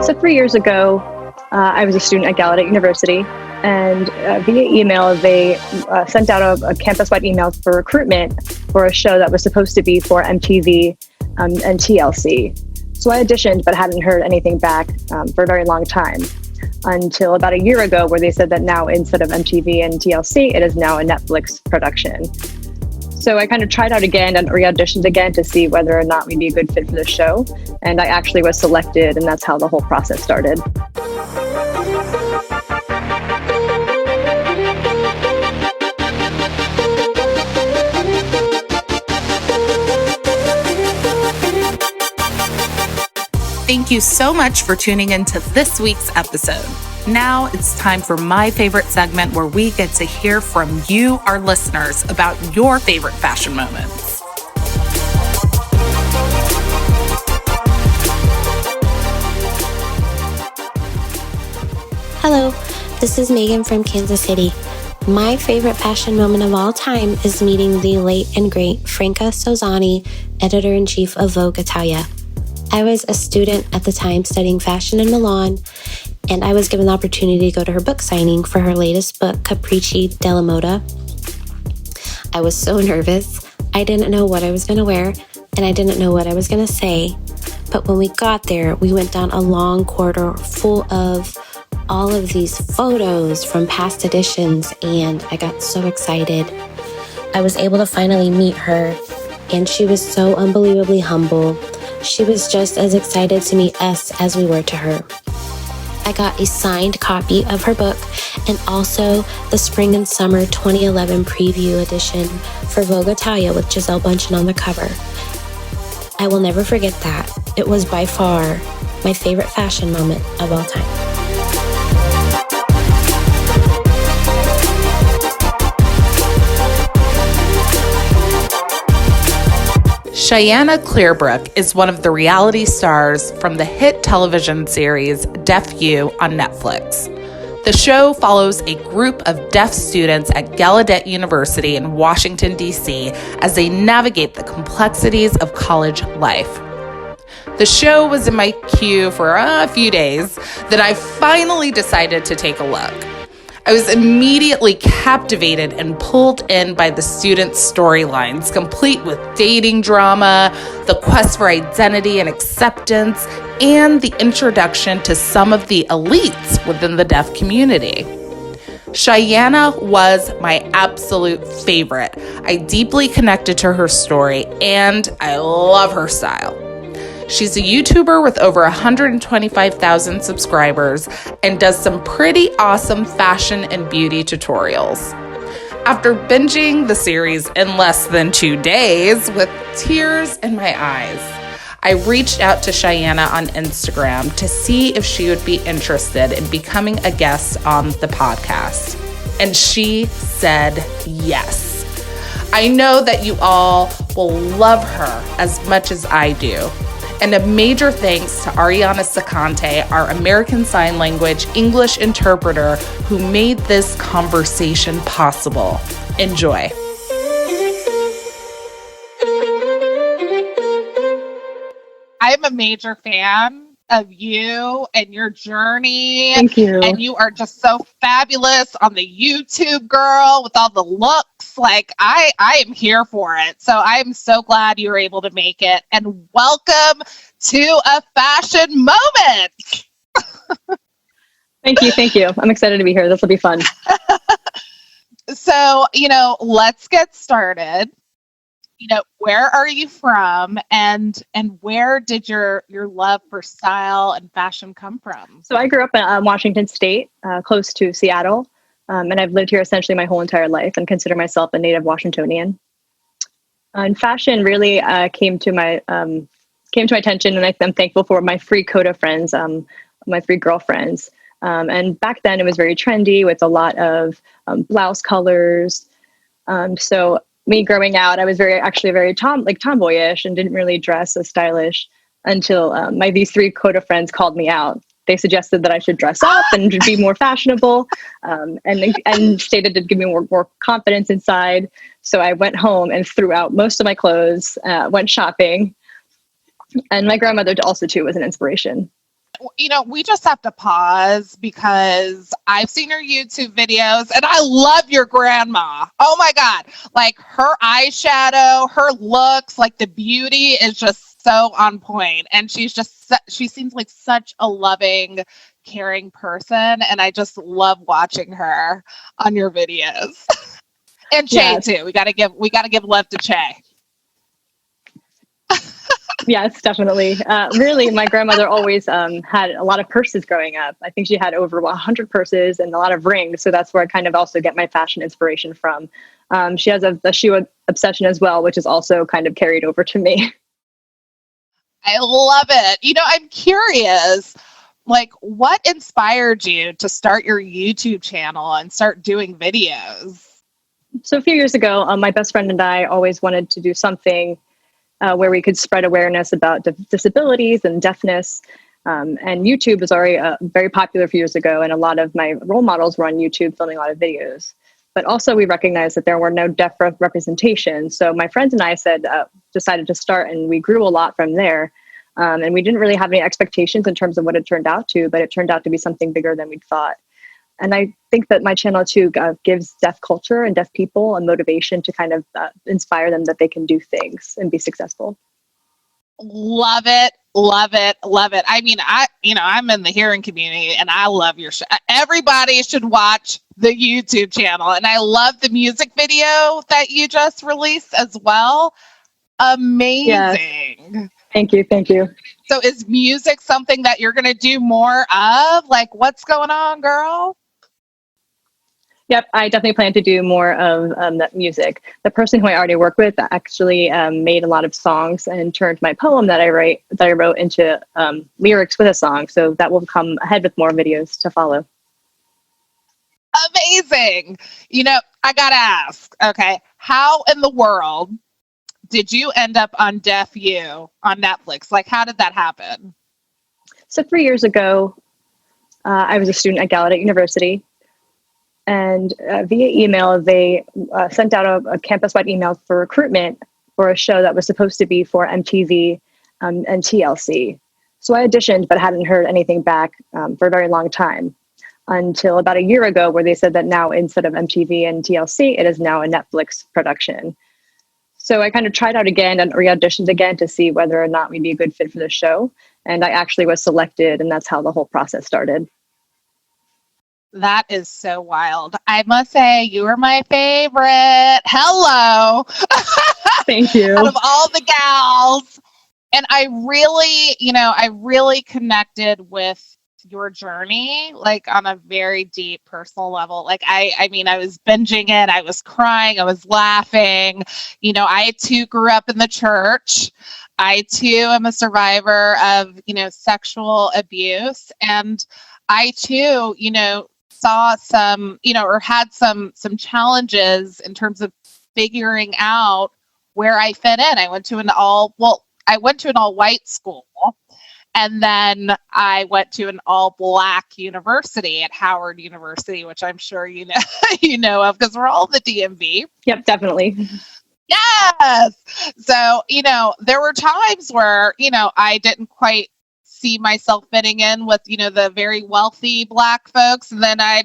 So 3 years ago, I was a student at Gallaudet University, and via email, they sent out a campus-wide email for recruitment for a show that was supposed to be for MTV and TLC. So I auditioned, but hadn't heard anything back for a very long time, until about a year ago, where they said that now instead of MTV and TLC, it is now a Netflix production. So I kind of tried out again and re-auditioned again to see whether or not we'd be a good fit for the show. And I actually was selected, and that's how the whole process started. Thank you so much for tuning into this week's episode. Now it's time for my favorite segment, where we get to hear from you, our listeners, about your favorite fashion moments. Hello, this is Megan from Kansas City. My favorite fashion moment of all time is meeting the late and great Franca Sozzani, editor-in-chief of Vogue Italia. I was a student at the time studying fashion in Milan, and I was given the opportunity to go to her book signing for her latest book, Capricci della Moda. I was so nervous. I didn't know what I was going to wear, and I didn't know what I was going to say. But when we got there, we went down a long corridor full of all of these photos from past editions, and I got so excited. I was able to finally meet her, and she was so unbelievably humble. She was just as excited to meet us as we were to her. I got a signed copy of her book and also the Spring and Summer 2011 preview edition for Vogue Italia with Gisele Bündchen on the cover. I will never forget that. It was by far my favorite fashion moment of all time. Cheyenna Clearbrook is one of the reality stars from the hit television series Deaf U on Netflix. The show follows a group of deaf students at Gallaudet University in Washington, D.C. as they navigate the complexities of college life. The show was in my queue for a few days, then I finally decided to take a look. I was immediately captivated and pulled in by the students' storylines, complete with dating drama, the quest for identity and acceptance, and the introduction to some of the elites within the deaf community. Cheyenna was my absolute favorite. I deeply connected to her story, and I love her style. She's a YouTuber with over 125,000 subscribers and does some pretty awesome fashion and beauty tutorials. After binging the series in less than 2 days with tears in my eyes, I reached out to Cheyenna on Instagram to see if she would be interested in becoming a guest on the podcast. And she said yes. I know that you all will love her as much as I do. And a major thanks to Ariana Sacante, our American Sign Language English interpreter, who made this conversation possible. Enjoy. I'm a major fan of you and your journey. Thank you. And you are just so fabulous on the YouTube, girl, with all the looks. Like, I am here for it. So I'm so glad you were able to make it. And welcome to a fashion moment. Thank you. I'm excited to be here. This will be fun. So, let's get started. Where are you from, and where did your love for style and fashion come from? So I grew up in Washington State, close to Seattle, and I've lived here essentially my whole entire life and consider myself a native Washingtonian. And fashion really came to my attention, and I'm thankful for my free coda friends, my three girlfriends. And back then it was very trendy with a lot of blouse colors. So me growing out, I was very tomboyish and didn't really dress as stylish until these three coda friends called me out. they suggested that I should dress up and be more fashionable, and stated to give me more confidence inside. So I went home and threw out most of my clothes, went shopping. And my grandmother also too was an inspiration. We just have to pause because I've seen her YouTube videos and I love your grandma. Oh my God. Like her eyeshadow, her looks, like the beauty is just so on point. And she seems like such a loving, caring person. And I just love watching her on your videos. And Che too. We gotta give love to Che. Yes, definitely. Really, my grandmother always had a lot of purses growing up. I think she had over 100 purses and a lot of rings. So that's where I kind of also get my fashion inspiration from. She has a shoe obsession as well, which is also kind of carried over to me. I love it. I'm curious, like, what inspired you to start your YouTube channel and start doing videos? So a few years ago, my best friend and I always wanted to do something where we could spread awareness about disabilities and deafness. And YouTube was already very popular a few years ago, and a lot of my role models were on YouTube filming a lot of videos. But also we recognized that there were no deaf representations. So my friends and I decided to start, and we grew a lot from there. And we didn't really have any expectations in terms of what it turned out to, but it turned out to be something bigger than we'd thought. And I think that my channel too gives deaf culture and deaf people a motivation to kind of inspire them that they can do things and be successful. Love it. Love it. Love it. I mean, I'm in the hearing community and I love your show. Everybody should watch the YouTube channel. And I love the music video that you just released as well. Amazing. Yes. Thank you. Thank you. So is music something that you're going to do more of? Like, what's going on, girl? Yep, I definitely plan to do more of that music. The person who I already work with actually made a lot of songs and turned my poem that I wrote into lyrics with a song. So that will come ahead with more videos to follow. Amazing. I got to ask, okay, how in the world did you end up on Deaf U on Netflix? Like, how did that happen? So 3 years ago, I was a student at Gallaudet University. And via email, they sent out a campus-wide email for recruitment for a show that was supposed to be for MTV and TLC. So I auditioned, but hadn't heard anything back for a very long time, until about a year ago, where they said that now instead of MTV and TLC, it is now a Netflix production. So I kind of tried out again and re-auditioned again to see whether or not we'd be a good fit for the show. And I actually was selected, and that's how the whole process started. That is so wild. I must say, you were my favorite. Hello. Thank you. Out of all the gals. And I really connected with your journey, like on a very deep personal level. Like, I mean, I was binging it. I was crying. I was laughing. I too grew up in the church. I too am a survivor of, sexual abuse. And I too, saw some, or had some challenges in terms of figuring out where I fit in. I went to an all-white school, and then I went to an all-Black university at Howard University, which I'm sure you know of, because we're all the DMV. Yep, definitely. Yes. So, there were times where, I didn't quite see myself fitting in with, the very wealthy Black folks. And then I,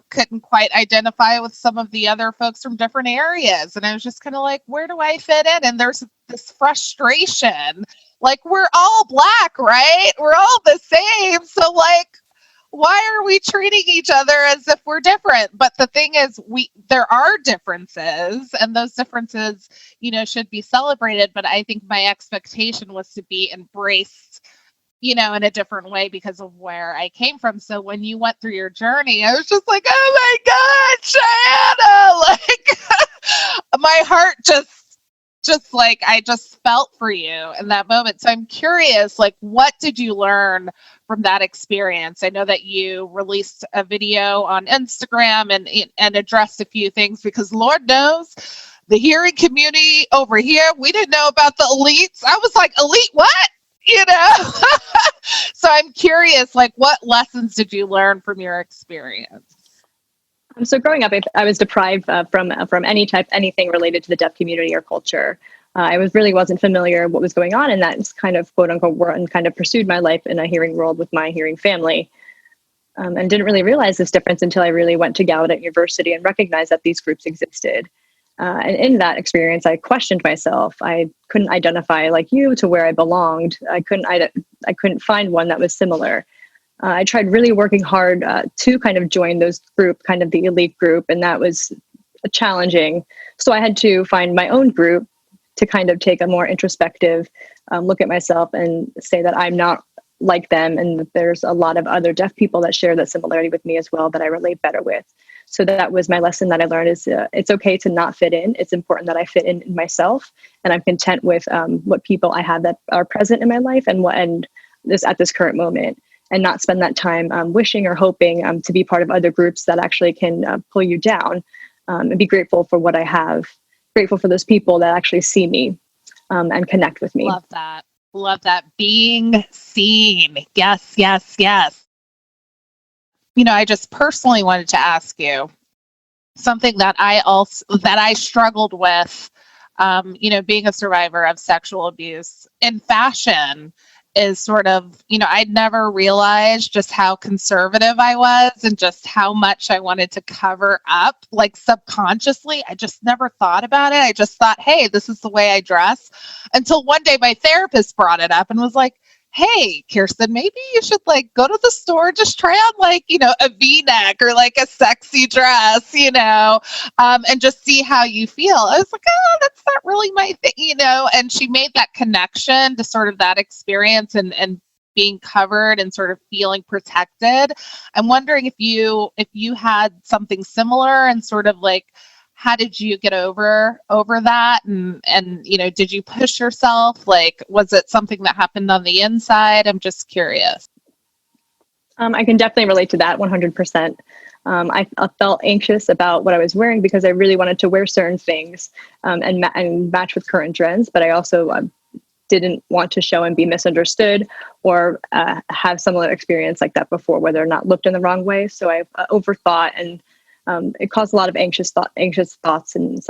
couldn't quite identify with some of the other folks from different areas. And I was just kind of like, where do I fit in? And there's this frustration, like, we're all Black, right? We're all the same. So like, why are we treating each other as if we're different? But the thing is, there are differences, and those differences, should be celebrated. But I think my expectation was to be embraced, in a different way because of where I came from. So when you went through your journey, I was just like, oh my God, Cheyenna! Like, my heart just like, I just felt for you in that moment. So I'm curious, like, what did you learn from that experience? I know that you released a video on Instagram and addressed a few things, because Lord knows the hearing community over here, we didn't know about the elites. I was like, elite what? you know? So I'm curious, like, what lessons did you learn from your experience? So growing up, I was deprived from anything related to the deaf community or culture. Wasn't familiar what was going on in that kind of quote unquote world, and kind of pursued my life in a hearing world with my hearing family. And didn't really realize this difference until I really went to Gallaudet University and recognized that these groups existed. And in that experience, I questioned myself. I couldn't identify like you to where I belonged. I couldn't find one that was similar. I tried really working hard to kind of join those group, kind of the elite group, and that was challenging. So I had to find my own group to kind of take a more introspective look at myself and say that I'm not like them, and that there's a lot of other deaf people that share that similarity with me as well that I relate better with. So that was my lesson that I learned is it's okay to not fit in. It's important that I fit in myself, and I'm content with what people I have that are present in my life and this at this current moment, and not spend that time wishing or hoping to be part of other groups that actually can pull you down, and be grateful for what I have, grateful for those people that actually see me and connect with me. Love that. Love that. Being seen. Yes, yes, yes. You know, I just personally wanted to ask you something that I struggled with, being a survivor of sexual abuse in fashion is sort of, I'd never realized just how conservative I was and just how much I wanted to cover up, like subconsciously. I just never thought about it. I just thought, hey, this is the way I dress, until one day my therapist brought it up and was like, hey, Kirsten, maybe you should like go to the store, just try on like, a V-neck or like a sexy dress, and just see how you feel. I was like, oh, that's not really my thing, and she made that connection to sort of that experience and being covered and sort of feeling protected. I'm wondering if you had something similar and sort of like, how did you get over that? And did you push yourself? Like, was it something that happened on the inside? I'm just curious. I can definitely relate to that 100%. I felt anxious about what I was wearing because I really wanted to wear certain things and match with current trends, but I also didn't want to show and be misunderstood or have similar experience like that before, where they're not looked in the wrong way. So I overthought, and it caused a lot of anxious thoughts and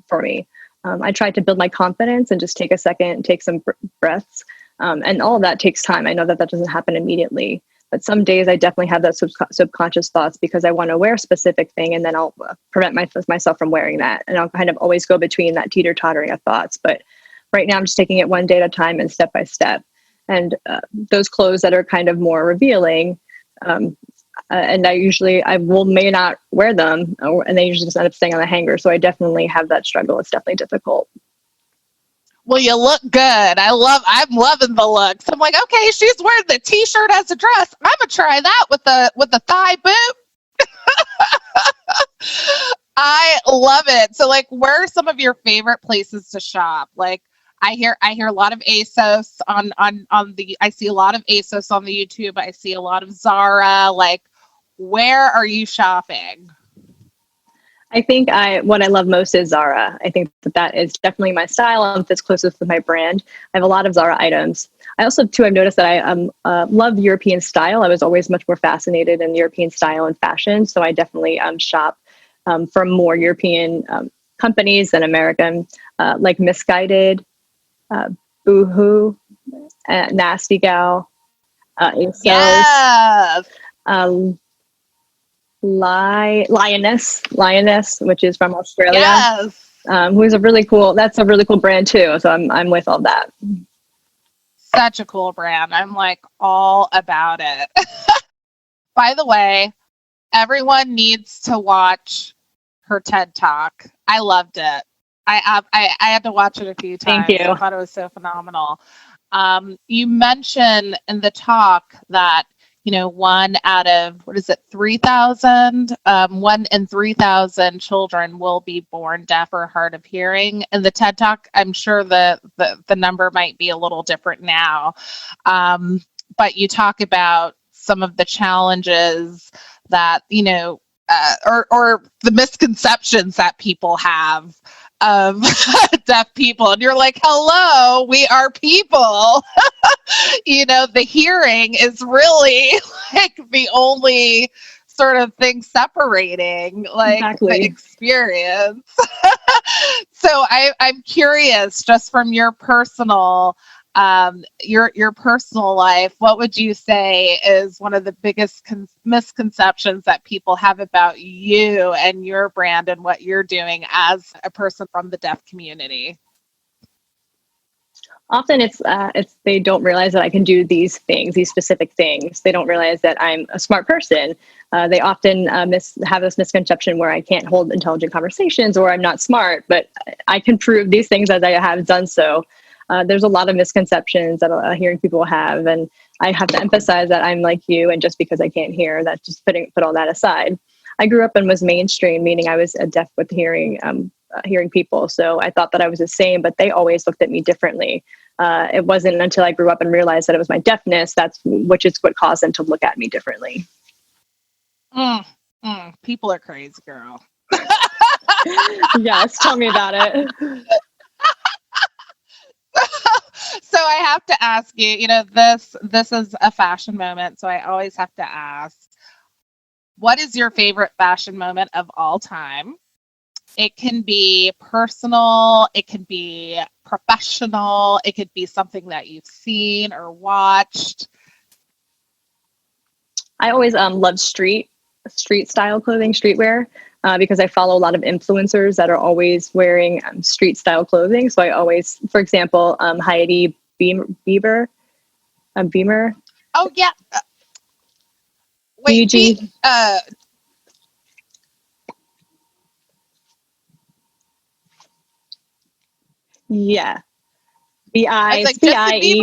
for me. I tried to build my confidence and just take a second, take some breaths. And all of that takes time. I know that doesn't happen immediately, but some days I definitely have that subconscious thoughts because I want to wear a specific thing, and then I'll prevent myself from wearing that. And I'll kind of always go between that teeter-tottering of thoughts. But right now I'm just taking it one day at a time and step by step. And those clothes that are kind of more revealing, and I may not wear them, and they usually just end up staying on the hanger. So I definitely have that struggle. It's definitely difficult. Well, you look good. I'm loving the looks. I'm like, okay, she's wearing the t-shirt as a dress. I'm gonna try that with the thigh boot. I love it. So like, where are some of your favorite places to shop? Like, I hear a lot of ASOS I see a lot of ASOS on the YouTube. I see a lot of Zara. Like, where are you shopping? I think what I love most is Zara. I think that is definitely my style and fits closest with my brand. I have a lot of Zara items. I also, too, I've noticed that I love European style. I was always much more fascinated in European style and fashion. So I definitely shop from more European companies than American, like Misguided, Boohoo, Nasty Gal, ASOS, yes. Lioness, which is from Australia. Yes. Who's that's a really cool brand too. So I'm with all that. Such a cool brand. I'm like all about it. By the way, everyone needs to watch her TED Talk. I loved it. I had to watch it a few times. Thank you. I thought it was so phenomenal. You mentioned in the talk that, one out of, 3,000? 1 in 3,000 children will be born deaf or hard of hearing. In the TED Talk, I'm sure the number might be a little different now. But you talk about some of the challenges that, or the misconceptions that people have of deaf people, and you're like, hello, we are people. The hearing is really like the only sort of thing separating like Exactly. the experience. So I'm curious, just from your personal your personal life, what would you say is one of the biggest misconceptions that people have about you and your brand and what you're doing as a person from the deaf community? Often it's they don't realize that I can do these things, these specific things. They don't realize that I'm a smart person. They often have this misconception where I can't hold intelligent conversations or I'm not smart, but I can prove these things as I have done so. There's a lot of misconceptions that hearing people have, and I have to emphasize that I'm like you, and just because I can't hear, that's just put all that aside. I grew up and was mainstream, meaning I was deaf with hearing people. So I thought that I was the same, but they always looked at me differently. It wasn't until I grew up and realized that it was my deafness, which is what caused them to look at me differently. People are crazy, girl. Yes, tell me about it. So I have to ask you, this is a fashion moment, so I always have to ask, what is your favorite fashion moment of all time? It can be personal, it can be professional, it could be something that you've seen or watched. I always loved street style clothing, streetwear, because I follow a lot of influencers that are always wearing street style clothing. So I always, for example, Heidi Beamer. Oh yeah. Wait, yeah. BIE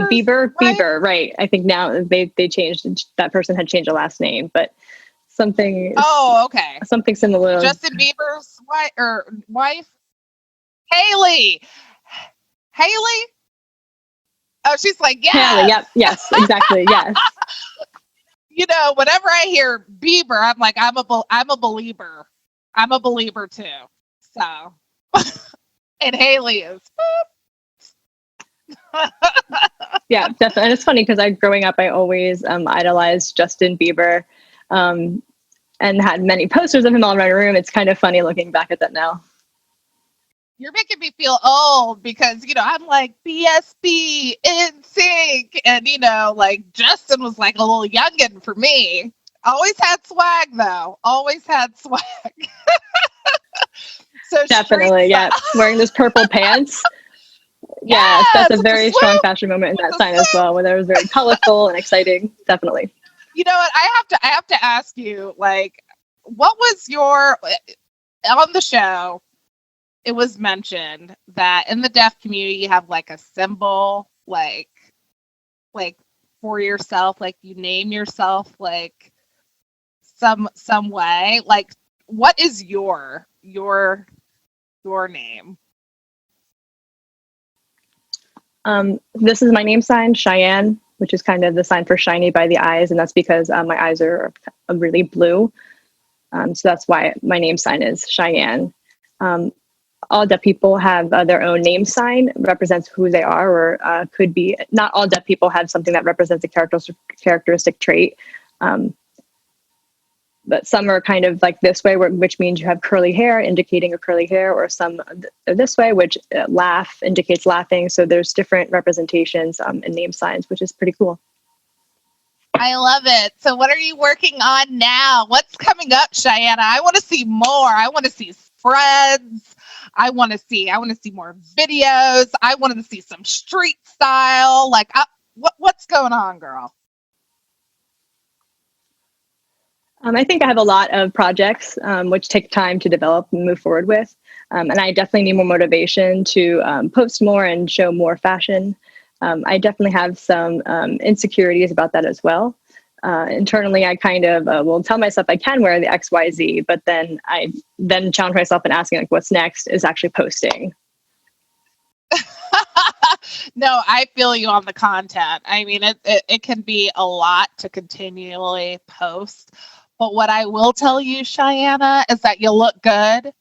Bieber, right. I think now they changed, that person had changed the last name, but something. Oh, okay. Something similar. Justin Bieber's wife, Haley. Oh, she's like, yeah. Haley, yep, yes, exactly, yes. Whenever I hear Bieber, I'm like, I'm a believer. I'm a believer too. So, and Haley is. Yeah, definitely. And it's funny because growing up, I always idolized Justin Bieber, and had many posters of him all around my room. It's kind of funny looking back at that now. You're making me feel old because, I'm like BSB, NSYNC, and, like Justin was like a little youngin' for me. Always had swag, though. Always had swag. So definitely, yeah. Wearing those purple pants. Yes, that's a very strong fashion moment in that sign as well, where it was very colorful and exciting. Definitely. You know what? I have to ask you, like, what was on the show? It was mentioned that in the deaf community, you have like a symbol, like for yourself, like you name yourself, like some way. Like, what is your name? This is my name sign, Cheyenne, which is kind of the sign for shiny by the eyes, and that's because my eyes are really blue. So that's why my name sign is Cheyenne. All deaf people have their own name sign, represents who they are, or could be. Not all deaf people have something that represents a characteristic trait. But some are kind of like this way, which means you have curly hair, indicating a curly hair, or some are this way, which laugh indicates laughing. So there's different representations in name signs, which is pretty cool. I love it. So what are you working on now? What's coming up, Cheyenna? I want to see more. I want to see spreads. I want to see more videos. I wanted to see some street style. Like, what's going on, girl? I think I have a lot of projects which take time to develop and move forward with. And I definitely need more motivation to post more and show more fashion. I definitely have some insecurities about that as well. Internally, I kind of will tell myself I can wear the XYZ, but then I challenge myself and asking, like, what's next is actually posting. No, I feel you on the content. I mean, it can be a lot to continually post. But what I will tell you, Cheyenna, is that you look good.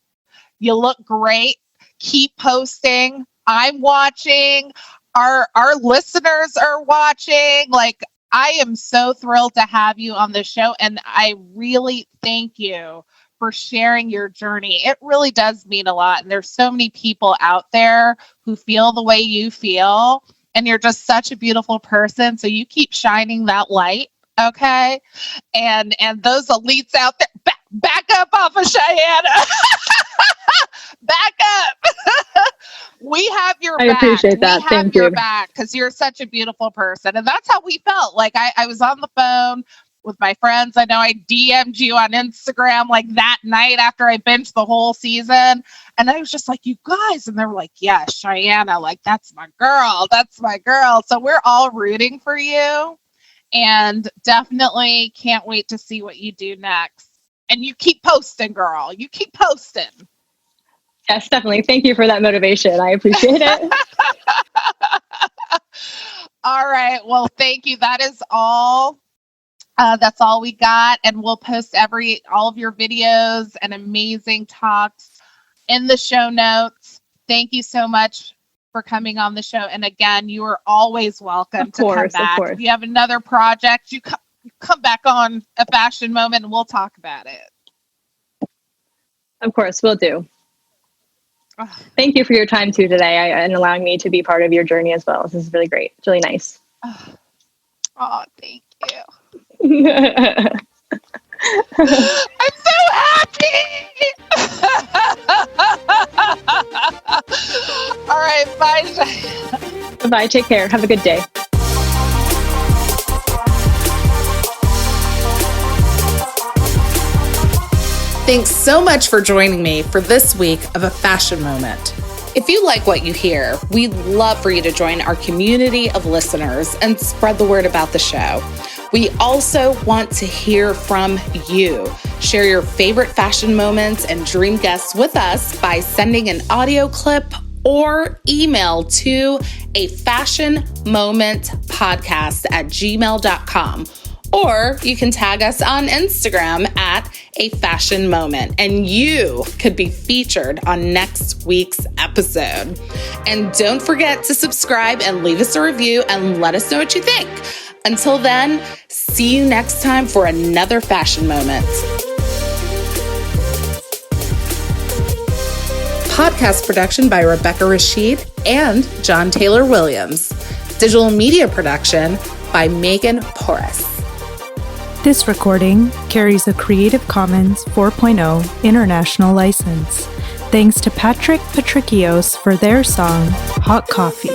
You look great. keep posting. I'm watching. Our listeners are watching. Like, I am so thrilled to have you on the show. And I really thank you for sharing your journey. It really does mean a lot. And there's so many people out there who feel the way you feel. And you're just such a beautiful person. So you keep shining that light. Okay. And those elites out there, back up off of Cheyenna. Back up. We have your back. I appreciate that. We have Thank your you. back because you're such a beautiful person. And that's how we felt. Like I was on the phone with my friends. I know I DM'd you on Instagram like that night after I binged the whole season. And I was just like, you guys. And they were like, yeah, Cheyenna, like, that's my girl. That's my girl. So we're all rooting for you. And definitely can't wait to see what you do next. And you keep posting, girl. You keep posting. Yes, definitely. Thank you for that motivation. I appreciate it. All right. Well, thank you. That is all. That's all we got. And we'll post all of your videos and amazing talks in the show notes. Thank you so much for coming on the show. And again, you are always welcome to come back. If you have another project, you come back on A Fashion Moment and we'll talk about it. Of course, we'll do. Thank you for your time too today and allowing me to be part of your journey as well. This is really great. It's really nice. Oh, thank you. I'm so happy. All right, bye. Bye. Take care. Have a good day. Thanks so much for joining me for this week of A Fashion Moment. If you like what you hear, we'd love for you to join our community of listeners and spread the word about the show. We also want to hear from you. Share your favorite fashion moments and dream guests with us by sending an audio clip or email to afashionmomentpodcast@gmail.com. Or you can tag us on Instagram at A Fashion Moment, and you could be featured on next week's episode. And don't forget to subscribe and leave us a review and let us know what you think. Until then, see you next time for another fashion moment. Podcast production by Rebecca Rashid and John Taylor Williams. Digital media production by Megan Porras. This recording carries a Creative Commons 4.0 international license. Thanks to Patrick Patricios for their song, Hot Coffee.